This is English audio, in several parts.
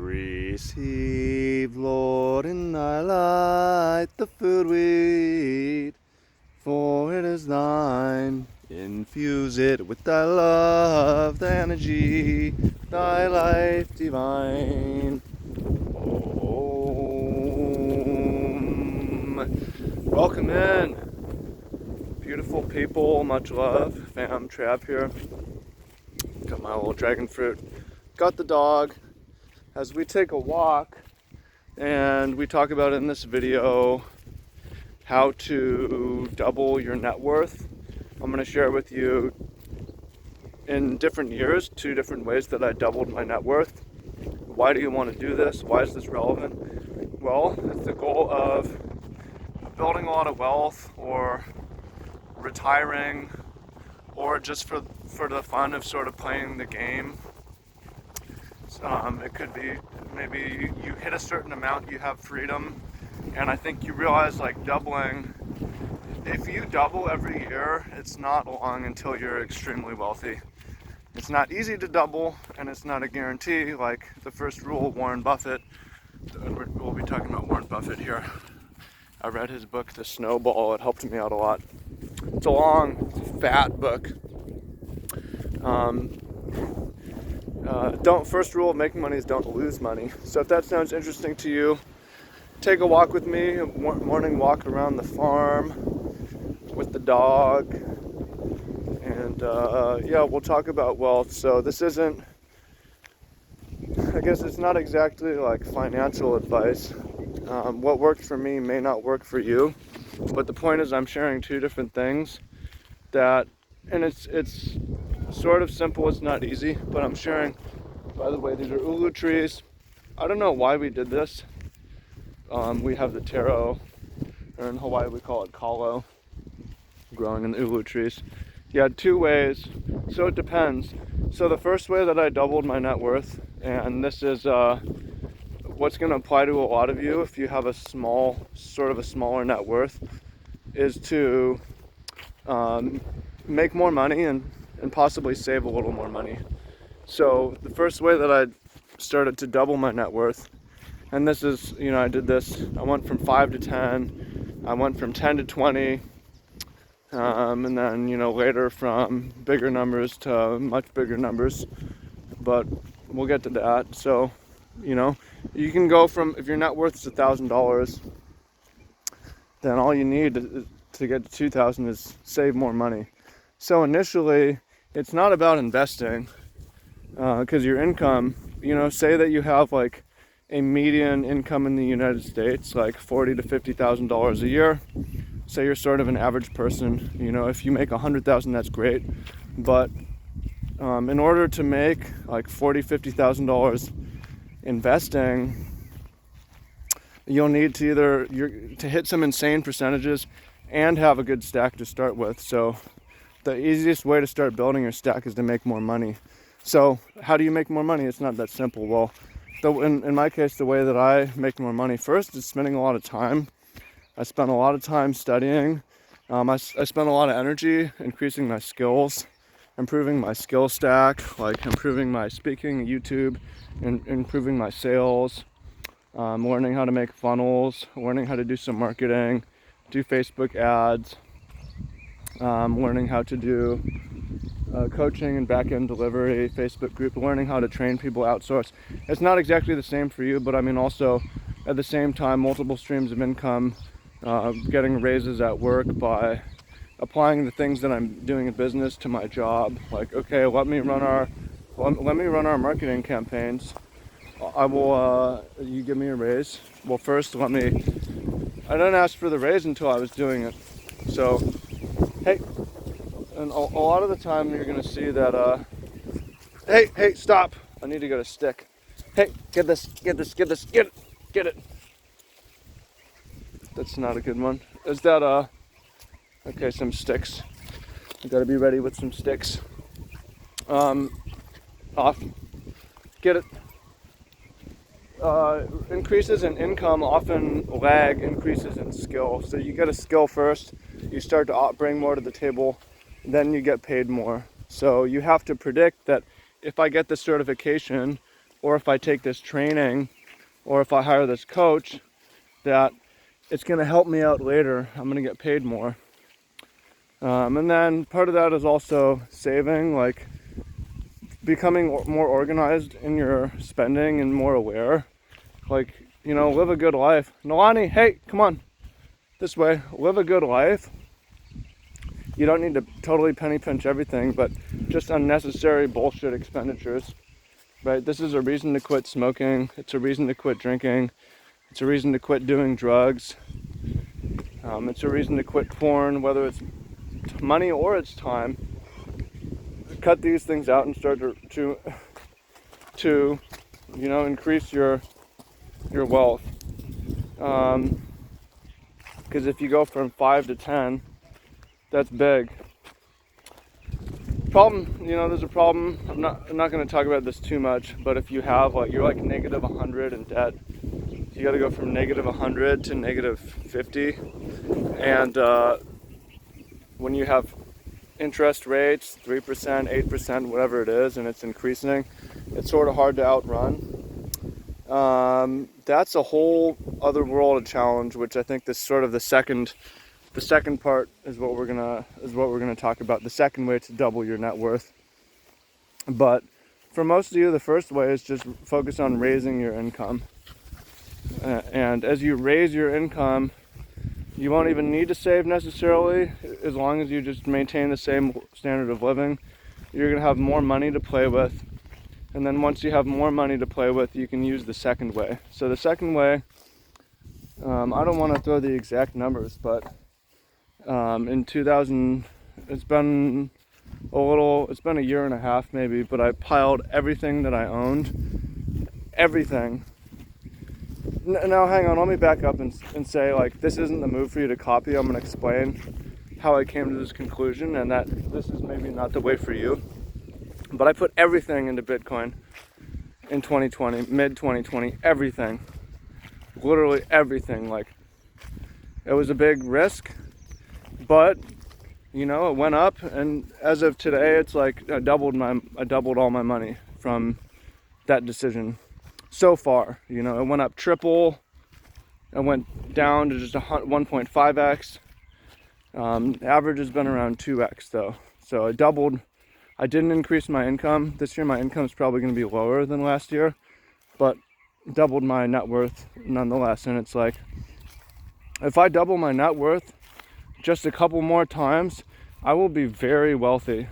Receive, Lord, in thy light the food we eat, for it is thine. Infuse it with thy love, thy energy, thy life divine. Om. Welcome in, beautiful people, much love. Fam, Trav here. Got my little dragon fruit. Got the dog. As we take a walk, and we talk about in this video how to double your net worth. I'm going to share with you in different years, 2 different ways that I doubled my net worth. Why do you want to do this? Why is this relevant? Well, it's the goal of building a lot of wealth, or retiring, or just for the fun of sort of playing the game. It could be maybe you hit a certain amount, you have freedom, and I think you realize, like, doubling, if you double every year, it's not long until you're extremely wealthy. It's not easy to double, and it's not a guarantee. Like the first rule of Warren Buffett, we'll be talking about Warren Buffett here. I read his book, The Snowball. It helped me out a lot. It's a long, fat book. First rule of making money is don't lose money. So if that sounds interesting to you, take a walk with me, a morning walk around the farm with the dog, and we'll talk about wealth. So this isn't, I guess it's not exactly like financial advice. What worked for me may not work for you, but the point is I'm sharing 2 different things that, and it's sort of simple, it's not easy, but I'm sharing. By the way, these are ulu trees. I don't know why we did this. We have the taro, or in Hawaii we call it kalo, growing in the ulu trees. You had 2 ways, so it depends. So the first way that I doubled my net worth, and this is what's going to apply to a lot of you if you have a smaller net worth, is to make more money and possibly save a little more money. So the first way that I started to double my net worth, and this is, I did this, I went from 5 to 10, I went from 10 to 20, and then, later from bigger numbers to much bigger numbers, but we'll get to that. So, you can go from, if your net worth is $1,000, then all you need to get to $2,000 is save more money. So initially, it's not about investing, because your income, say that you have like a median income in the United States, like $40,000 to $50,000 a year. Say you're sort of an average person. If you make $100,000, that's great. But in order to make like $40,000, $50,000 investing, you'll need to either to hit some insane percentages and have a good stack to start with. So the easiest way to start building your stack is to make more money. So how do you make more money? It's not that simple. Well, in my case, the way that I make more money first is spending a lot of time. I spent a lot of time studying. I spent a lot of energy increasing my skills, improving my skill stack, like improving my speaking, YouTube, and improving my sales, learning how to make funnels, learning how to do some marketing, do Facebook ads, learning how to do coaching and back-end delivery, Facebook group, learning how to train people, outsource. It's not exactly the same for you, but I mean also at the same time multiple streams of income, getting raises at work by applying the things that I'm doing in business to my job. Like, okay, let me run our marketing campaigns. I will, you give me a raise. Well, first I didn't ask for the raise until I was doing it. So, hey, and a lot of the time you're gonna see that, hey, stop. I need to get a stick. Hey, get it. That's not a good one. Is that, okay, some sticks. I gotta be ready with some sticks. Off. Get it. Increases in income often lag increases in skill. So you get a skill first, you start to bring more to the table, then you get paid more. So you have to predict that if I get this certification, or if I take this training, or if I hire this coach, that it's going to help me out later. I'm going to get paid more. And then part of that is also saving, like becoming more organized in your spending and more aware. Like, live a good life. Nalani, hey, come on, this way. Live a good life. You don't need to totally penny pinch everything, but just unnecessary bullshit expenditures, right? This is a reason to quit smoking. It's a reason to quit drinking. It's a reason to quit doing drugs. It's a reason to quit porn, whether it's money or it's time. Cut these things out and start to increase your wealth. Because if you go from 5 to 10, that's big. Problem, there's a problem. I'm not going to talk about this too much, but if you have you're like negative 100 in debt, you got to go from negative 100 to negative 50, and when you have interest rates 3%, 8%, whatever it is, and it's increasing, it's sort of hard to outrun. That's a whole other world of challenge, which I think this sort of the second part is what we're gonna talk about. The second way to double your net worth. But for most of you, the first way is just focus on raising your income. And as you raise your income, you won't even need to save necessarily, as long as you just maintain the same standard of living. You're gonna have more money to play with. And then once you have more money to play with, you can use the second way. So the second way, I don't want to throw the exact numbers, but in 2000, it's been a year and a half maybe, but I piled everything that I owned, everything. Now hang on, let me back up and say, this isn't the move for you to copy. I'm going to explain how I came to this conclusion, and that this is maybe not the way for you. But I put everything into Bitcoin in 2020, mid-2020, everything. Literally everything. It was a big risk, but it went up, and as of today, it's I doubled all my money from that decision so far. It went up triple. It went down to just 1.5x. Average has been around 2x though. So I doubled. I didn't increase my income this year. My income is probably going to be lower than last year, but doubled my net worth nonetheless. And it's if I double my net worth just a couple more times, I will be very wealthy.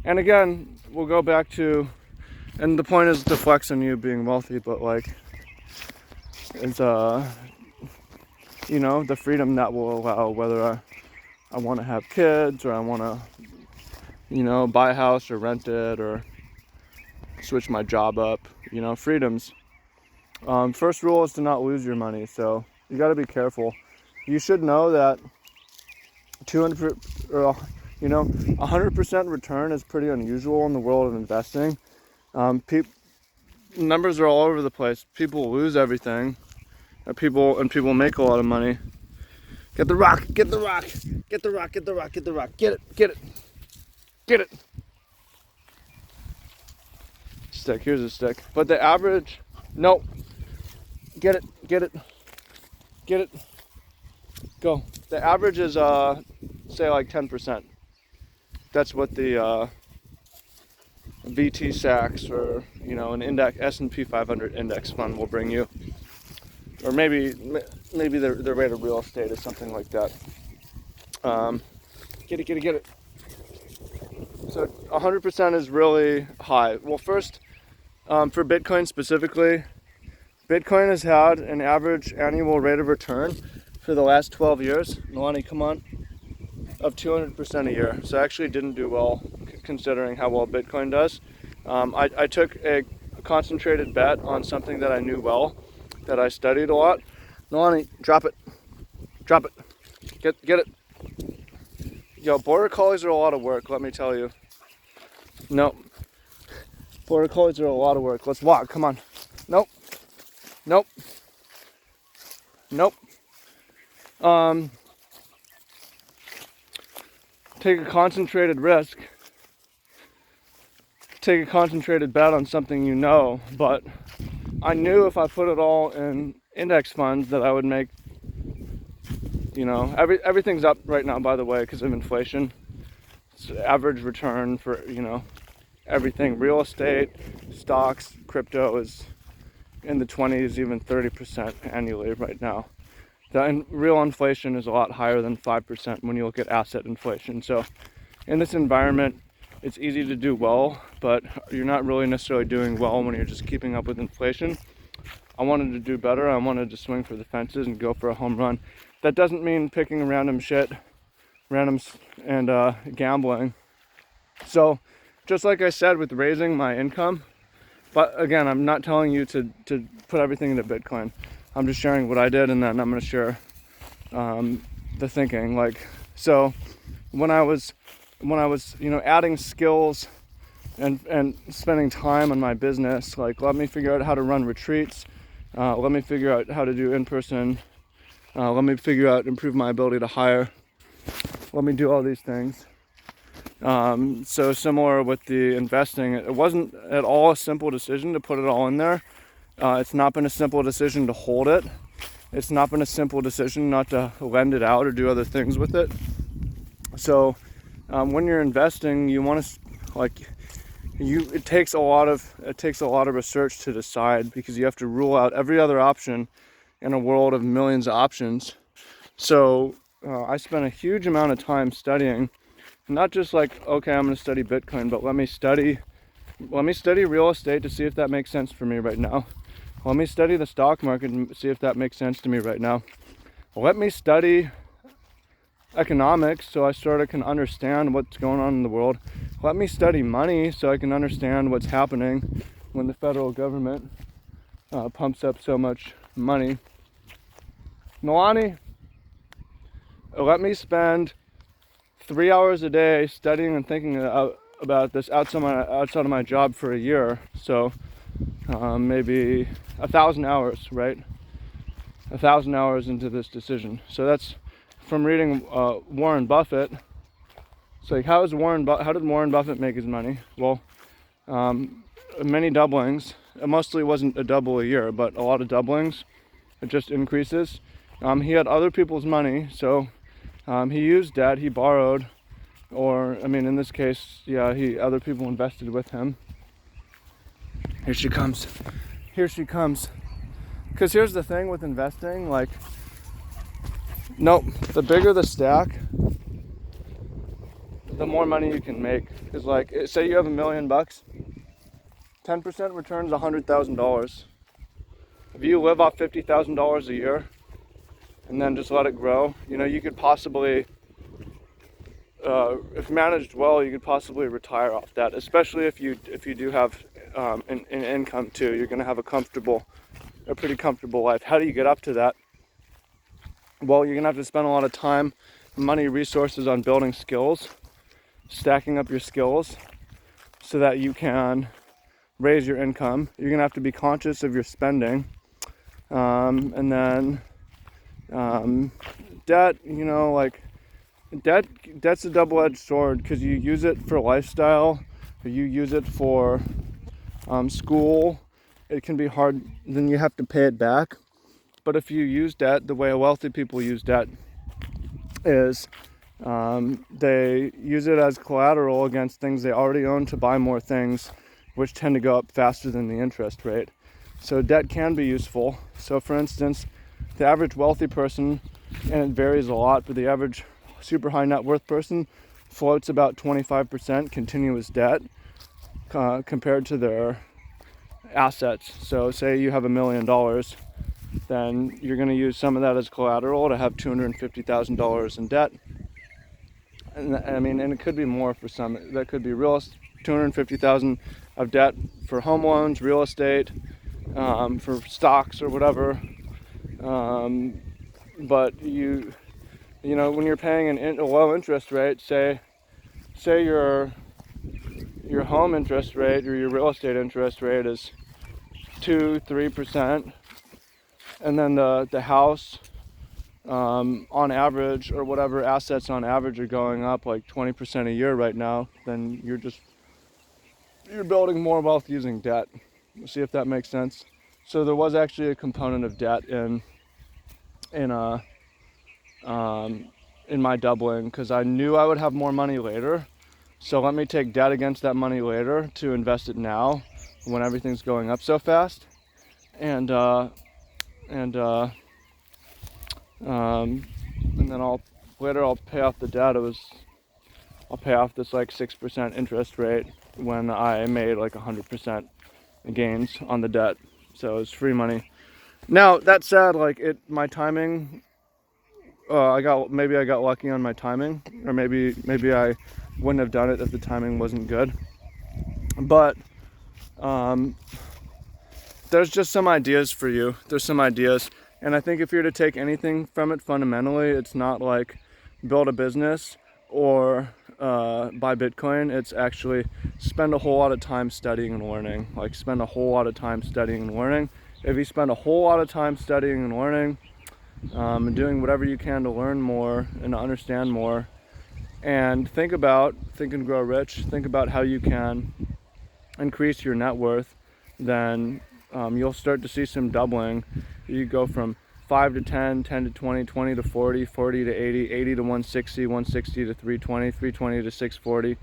And again, we'll go back to, and the point is to flex on you being wealthy, but it's the freedom that will allow, whether I want to have kids, or I want to buy a house or rent it, or switch my job up, freedoms. First rule is to not lose your money, so you got to be careful. You should know that 100% return is pretty unusual in the world of investing. Numbers are all over the place. People lose everything, and people make a lot of money. Get the rock, get the rock, get the rock, get the rock, get the rock, get it, get it, get it. Stick, here's a stick. But the average, no, get it, get it, get it, go. The average is, say 10%. That's what the VT Sachs, or an index S&P 500 index fund will bring you, or maybe their rate of real estate is something like that. Get it. So 100% is really high. Well, first, for Bitcoin specifically, Bitcoin has had an average annual rate of return for the last 12 years. Nalani, come on. Of 200% a year. So I actually didn't do well, considering how well Bitcoin does. I took a concentrated bet on something that I knew well, that I studied a lot. Nalani, drop it. Get it. Yo, border collies are a lot of work, let me tell you. Nope. Border collies are a lot of work. Let's walk, come on. Nope. Take a concentrated risk take a concentrated bet on something you know, but I knew if I put it all in index funds that I would make, everything's up right now, by the way, because of inflation. It's average return for, everything. Real estate, stocks, crypto is in the 20s, even 30% annually right now. The real inflation is a lot higher than 5% when you look at asset inflation. So in this environment, it's easy to do well, but you're not really necessarily doing well when you're just keeping up with inflation. I wanted to do better. I wanted to swing for the fences and go for a home run. That doesn't mean picking random shit, and gambling. So just like I said with raising my income, but again, I'm not telling you to put everything into Bitcoin. I'm just sharing what I did, and then I'm going to share the thinking. So when I was adding skills and spending time on my business, let me figure out how to run retreats, let me figure out how to do in-person, let me figure out improve my ability to hire, let me do all these things. So similar with the investing, it wasn't at all a simple decision to put it all in there. It's not been a simple decision to hold it. It's not been a simple decision not to lend it out or do other things with it. So when you're investing, you want to it takes a lot of research to decide, because you have to rule out every other option in a world of millions of options. So I spent a huge amount of time studying, not just okay, I'm going to study Bitcoin, but let me study real estate to see if that makes sense for me right now. Let me study the stock market and see if that makes sense to me right now. Let me study economics so I sort of can understand what's going on in the world. Let me study money so I can understand what's happening when the federal government pumps up so much money. Milani, let me spend 3 hours a day studying and thinking about this outside of my job for a year. So maybe 1,000 hours, right? 1,000 hours into this decision. So that's from reading Warren Buffett. It's how did Warren Buffett make his money? Well, many doublings. It mostly wasn't a double a year, but a lot of doublings. It just increases. He had other people's money, so he used debt, he borrowed, or in this case, other people invested with him. Here she comes. Because here's the thing with investing, nope, the bigger the stack, the more money you can make. Because say you have $1 million, 10% returns $100,000. If you live off $50,000 a year and then just let it grow, you could possibly, if managed well, you could possibly retire off that. Especially if you do have an income too, you're going to have a pretty comfortable life. How do you get up to that? Well, you're going to have to spend a lot of time, money, resources on building skills, stacking up your skills so that you can raise your income. You're going to have to be conscious of your spending. And then debt, debt's a double-edged sword, because you use it for lifestyle, or you use it for school. It can be hard, then you have to pay it back. But if you use debt, the way wealthy people use debt is they use it as collateral against things they already own to buy more things, which tend to go up faster than the interest rate. So debt can be useful. So for instance, the average wealthy person, and it varies a lot, but the average super high net worth person floats about 25% continuous debt compared to their assets. So say you have $1 million, then you're going to use some of that as collateral to have $250,000 in debt. And it could be more for some. That could be $250,000 of debt for home loans, real estate, for stocks or whatever. But when you're paying a low interest rate, say your home interest rate or your real estate interest rate is 2-3%, and then the house on average, or whatever assets on average are going up 20% a year right now, then you're just you're building more wealth using debt. See if that makes sense. So there was actually a component of debt in a in my doubling, because I knew I would have more money later. So let me take debt against that money later to invest it now when everything's going up so fast. And and then I'll pay off the debt. I'll pay off this like 6% interest rate when I made like 100% gains on the debt. So it's free money. Now that said, like my timing, maybe I got lucky on my timing, or maybe I wouldn't have done it if the timing wasn't good. But there's just some ideas for you. There's some ideas, and I think if you're to take anything from it fundamentally, it's not like build a business or buy Bitcoin. It's actually spend a whole lot of time studying and learning. Like spend a whole lot of time studying and learning. If you spend a whole lot of time studying and learning, and doing whatever you can to learn more and to understand more, and think and grow rich, think about how you can increase your net worth, then you'll start to see some doubling. You go from 5 to 10, 10 to 20, 20 to 40, 40 to 80, 80 to 160, 160 to 320, 320 to 640,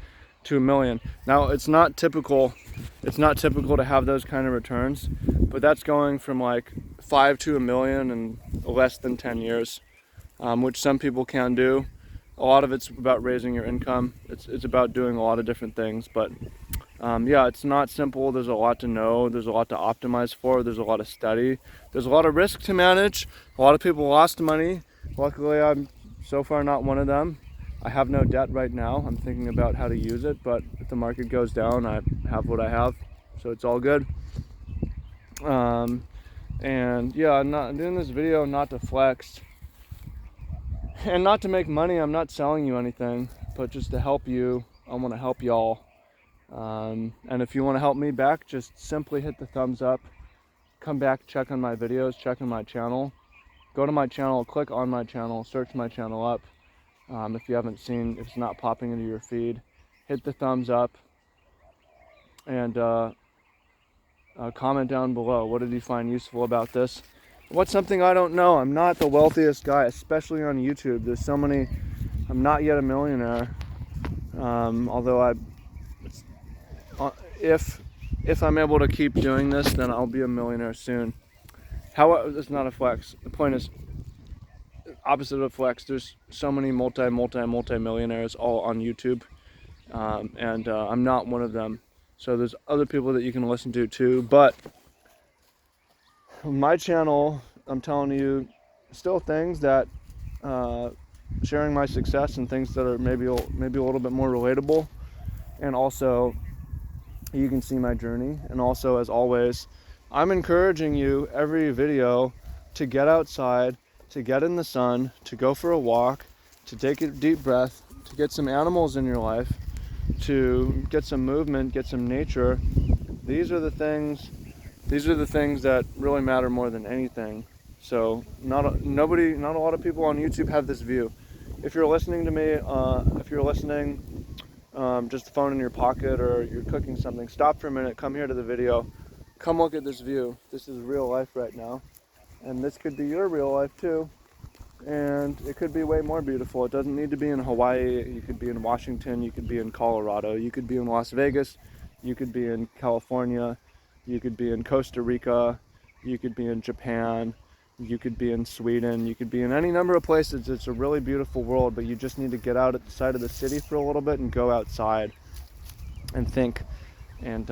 to $1 million. Now it's not typical to have those kind of returns, but that's going from like 5 to $1 million in less than 10 years, which some people can do. A lot of it's about raising your income. It's about doing a lot of different things, but yeah, it's not simple. There's a lot to know. There's a lot to optimize for. There's a lot of study. There's a lot of risk to manage. A lot of people lost money. Luckily, I'm so far not one of them. I have no debt right now. I'm thinking about how to use it, but if the market goes down, I have what I have, so it's all good. And yeah, I'm not doing this video not to flex and not to make money. I'm not selling you anything, but just to help you. I want to help y'all. And if you want to help me back, just simply hit the thumbs up. Come back, check on my videos, check on my channel. Go to my channel, click on my channel, search my channel up. If you haven't seen, if it's not popping into your feed, hit the thumbs up, and comment down below. What did you find useful about this? What's something I don't know? I'm not the wealthiest guy, especially on YouTube. There's so many. I'm not yet a millionaire. Although if I'm able to keep doing this, then I'll be a millionaire soon. It's not a flex. The point is, opposite of flex, there's so many multi-millionaires all on YouTube, and I'm not one of them. So there's other people that you can listen to too, but my channel, I'm telling you, still things that sharing my success and things that are maybe a little bit more relatable, and also you can see my journey. And also, as always, I'm encouraging you every video to get outside, to get in the sun, to go for a walk, to take a deep breath, to get some animals in your life, to get some movement, get some nature. These are the things that really matter more than anything. So not a lot of people on YouTube have this view. If you're listening to me, just the phone in your pocket, or you're cooking something, stop for a minute, come here to the video, come look at this view. This is real life right now, and this could be your real life too, and it could be way more beautiful. It doesn't need to be in Hawaii. You could be in Washington, you could be in Colorado, you could be in Las Vegas, you could be in California, you could be in Costa Rica, you could be in Japan, you could be in Sweden, you could be in any number of places. It's a really beautiful world, but you just need to get out at the side of the city for a little bit and go outside and think, and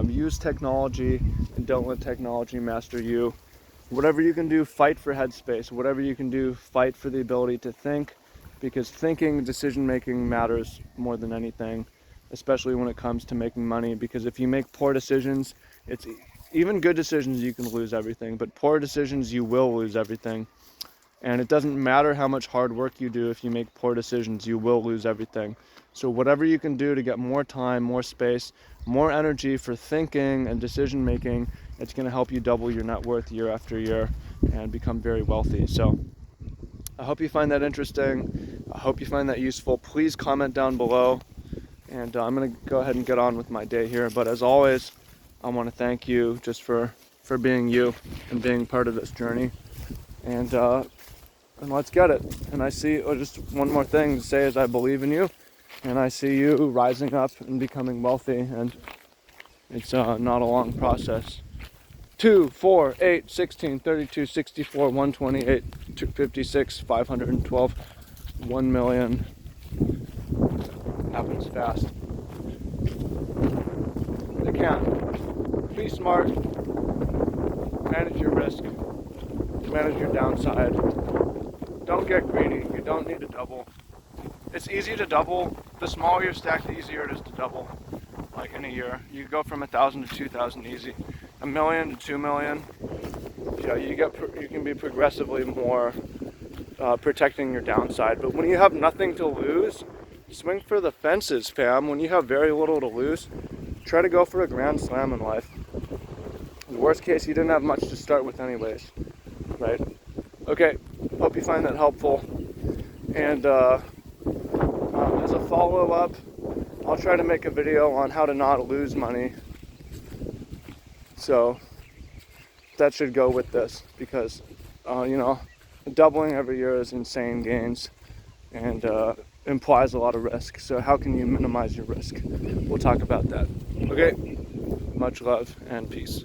use technology, and don't let technology master you. Whatever you can do, fight for headspace. Whatever you can do, fight for the ability to think, because thinking, decision making matters more than anything, especially when it comes to making money. Because if you make poor decisions, even good decisions, you can lose everything, but poor decisions, you will lose everything. And it doesn't matter how much hard work you do. If you make poor decisions, you will lose everything. So whatever you can do to get more time, more space, more energy for thinking and decision making, it's going to help you double your net worth year after year and become very wealthy. So I hope you find that interesting. I hope you find that useful. Please comment down below. And I'm going to go ahead and get on with my day here. But as always, I want to thank you just for being you and being part of this journey. And let's get it. And I see, just one more thing to say is I believe in you. And I see you rising up and becoming wealthy. And it's not a long process. 2, 4, 8, 16, 32, 64, 128, 256, 512, 1 million. Happens fast. They can. Be smart. Manage your risk. Manage your downside. Don't get greedy. You don't need to double. It's easy to double. The smaller your stack, the easier it is to double. Like in a year, you go from 1,000 to 2,000 easy. 1 million to 2 million. Yeah, you can be progressively more protecting your downside. But when you have nothing to lose, swing for the fences, fam. When you have very little to lose, try to go for a grand slam in life. In the worst case, you didn't have much to start with anyways, right? Okay, hope you find that helpful. And as a follow-up, I'll try to make a video on how to not lose money. So that should go with this because, doubling every year is insane gains and implies a lot of risk. So how can you minimize your risk? We'll talk about that. Okay, much love and peace.